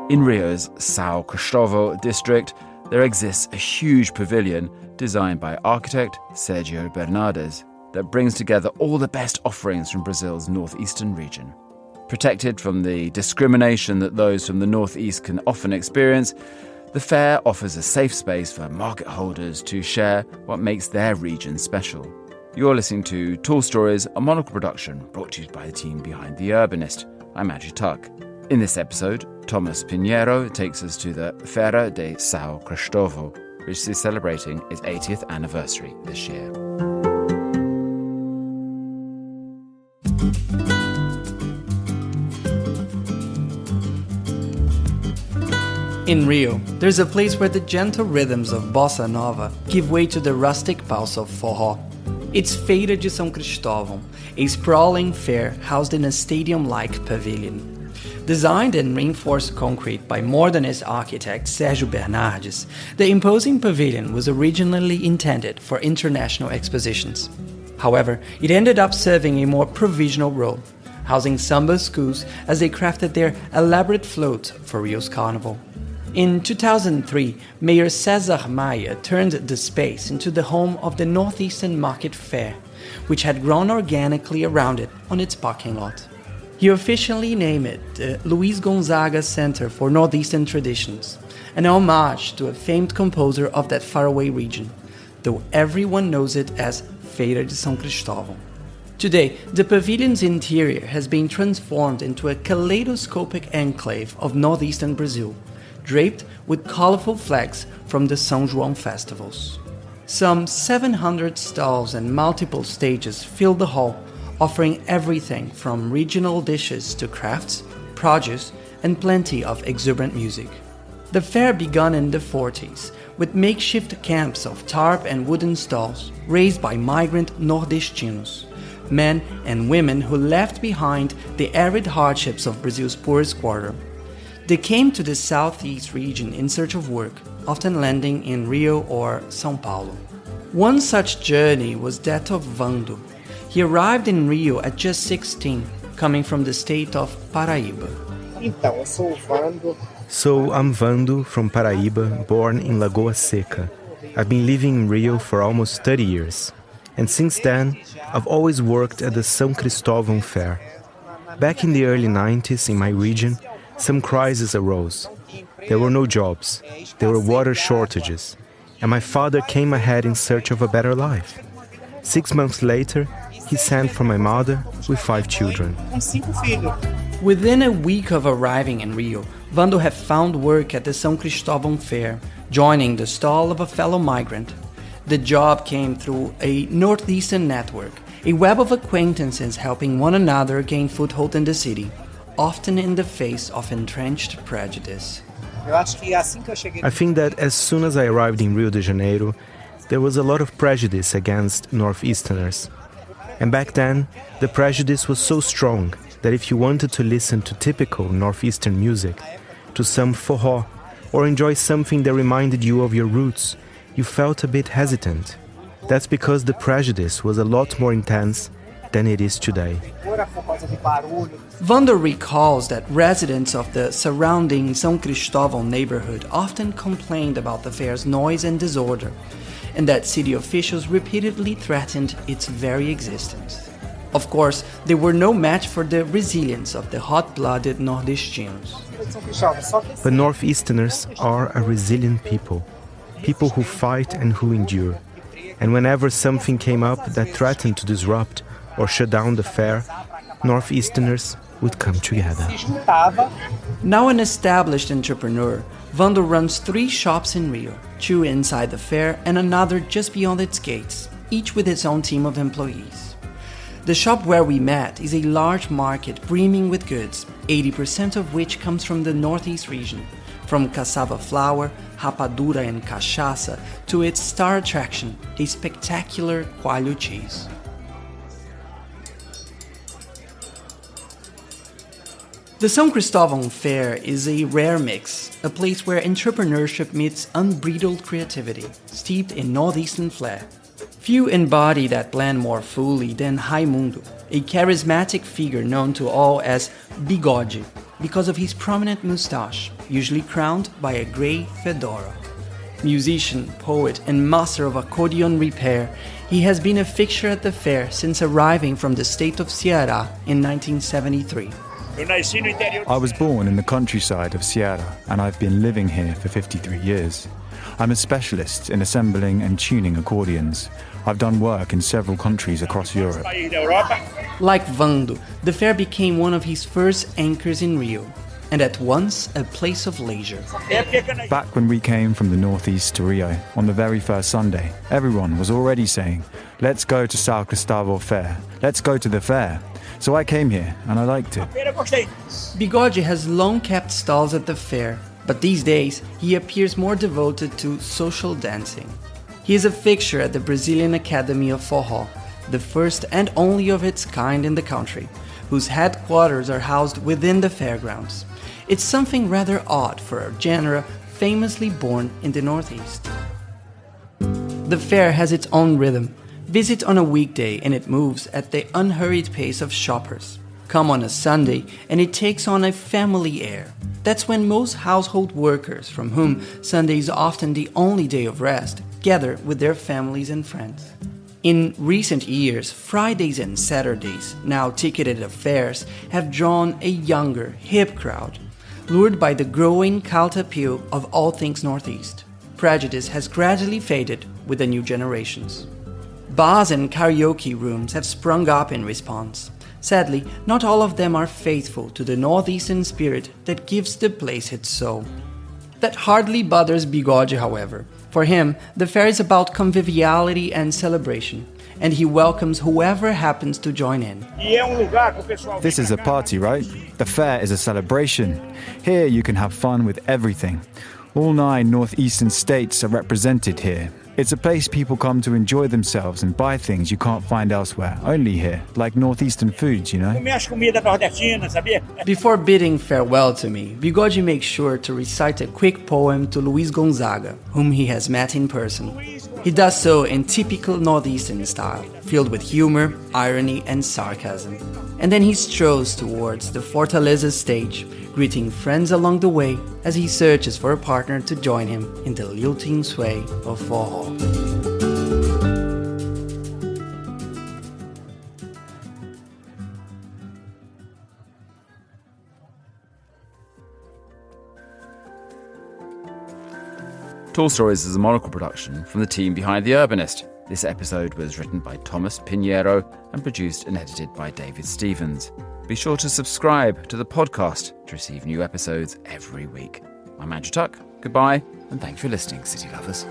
In Rio's São Cristóvão district, there exists a huge pavilion designed by architect Sergio Bernardes that brings together all the best offerings from Brazil's northeastern region. Protected from the discrimination that those from the northeast can often experience, the fair offers a safe space for market holders to share what makes their region special. You're listening to Tall Stories, a Monocle production brought to you by the team behind The Urbanist. I'm Andrew Tuck. In this episode, Tomás Pinheiro takes us to the Feira de São Cristóvão, which is celebrating its 80th anniversary this year. In Rio, there's a place where the gentle rhythms of bossa nova give way to the rustic pulse of forró. It's Feira de São Cristóvão, a sprawling fair housed in a stadium-like pavilion. Designed in reinforced concrete by modernist architect Sergio Bernardes, the imposing pavilion was originally intended for international expositions. However, it ended up serving a more provisional role, housing samba schools as they crafted their elaborate floats for Rio's carnival. In 2003, Mayor César Maia turned the space into the home of the Northeastern Market Fair, which had grown organically around it on its parking lot. He officially named it the Luiz Gonzaga Center for Northeastern Traditions, an homage to a famed composer of that faraway region, though everyone knows it as Feira de São Cristóvão. Today, the pavilion's interior has been transformed into a kaleidoscopic enclave of northeastern Brazil, draped with colorful flags from the São João festivals. Some 700 stalls and multiple stages fill the hall, offering everything from regional dishes to crafts, produce, and plenty of exuberant music. The fair began in the 40s, with makeshift camps of tarp and wooden stalls raised by migrant Nordestinos, men and women who left behind the arid hardships of Brazil's poorest quarter. They came to the southeast region in search of work, often landing in Rio or São Paulo. One such journey was that of Vando. He arrived in Rio at just 16, coming from the state of Paraíba. So I'm Vando from Paraíba, born in Lagoa Seca. I've been living in Rio for almost 30 years. And since then, I've always worked at the São Cristóvão Fair. Back in the early 90s in my region, some crises arose. There were no jobs, there were water shortages, and my father came ahead in search of a better life. 6 months later, he sent for my mother with 5 children. Within a week of arriving in Rio, Vando had found work at the São Cristóvão Fair, joining the stall of a fellow migrant. The job came through a northeastern network, a web of acquaintances helping one another gain foothold in the city, often in the face of entrenched prejudice. I think that as soon as I arrived in Rio de Janeiro, there was a lot of prejudice against Northeasterners. And back then, the prejudice was so strong that if you wanted to listen to typical Northeastern music, to some forró, or enjoy something that reminded you of your roots, you felt a bit hesitant. That's because the prejudice was a lot more intense than it is today. Vando recalls that residents of the surrounding São Cristóvão neighborhood often complained about the fair's noise and disorder, and that city officials repeatedly threatened its very existence. Of course, they were no match for the resilience of the hot-blooded Nordestinos. But Northeasterners are a resilient people who fight and who endure. And whenever something came up that threatened to disrupt or shut down the fair, Northeasterners would come together. Now an established entrepreneur, Vando runs 3 shops in Rio, 2 inside the fair and another just beyond its gates, each with its own team of employees. The shop where we met is a large market brimming with goods, 80% of which comes from the northeast region, from cassava flour, rapadura and cachaça, to its star attraction, a spectacular coalho cheese. The São Cristóvão Fair is a rare mix, a place where entrepreneurship meets unbridled creativity, steeped in northeastern flair. Few embody that blend more fully than Raimundo, a charismatic figure known to all as Bigode, because of his prominent moustache, usually crowned by a grey fedora. Musician, poet, and master of accordion repair, he has been a fixture at the fair since arriving from the state of Ceará in 1973. I was born in the countryside of Ceará, and I've been living here for 53 years. I'm a specialist in assembling and tuning accordions. I've done work in several countries across Europe. Like Vando, the fair became one of his first anchors in Rio, and at once a place of leisure. Back when we came from the northeast to Rio, on the very first Sunday, everyone was already saying, let's go to São Cristóvão Fair, let's go to the fair. So I came here, and I liked it. Bigode has long kept stalls at the fair, but these days he appears more devoted to social dancing. He is a fixture at the Brazilian Academy of Forró, the first and only of its kind in the country, whose headquarters are housed within the fairgrounds. It's something rather odd for a genre famously born in the Northeast. The fair has its own rhythm. Visit on a weekday and it moves at the unhurried pace of shoppers. Come on a Sunday and it takes on a family air. That's when most household workers, from whom Sunday is often the only day of rest, gather with their families and friends. In recent years, Fridays and Saturdays, now ticketed affairs, have drawn a younger, hip crowd, lured by the growing cult appeal of all things Northeast. Prejudice has gradually faded with the new generations. Bars and karaoke rooms have sprung up in response. Sadly, not all of them are faithful to the Northeastern spirit that gives the place its soul. That hardly bothers Bigode, however. For him, the fair is about conviviality and celebration, and he welcomes whoever happens to join in. This is a party, right? The fair is a celebration. Here you can have fun with everything. All 9 northeastern states are represented here. It's a place people come to enjoy themselves and buy things you can't find elsewhere, only here, like northeastern foods, you know? Before bidding farewell to me, Bigode makes sure to recite a quick poem to Luis Gonzaga, whom he has met in person. He does so in typical Northeastern style, filled with humor, irony, and sarcasm. And then he strolls towards the Fortaleza stage, greeting friends along the way as he searches for a partner to join him in the lilting sway of forró. Tall Stories is a Monocle production from the team behind The Urbanist. This episode was written by Tomás Pinheiro and produced and edited by David Stevens. Be sure to subscribe to the podcast to receive new episodes every week. I'm Andrew Tuck. Goodbye, and thanks for listening, City Lovers.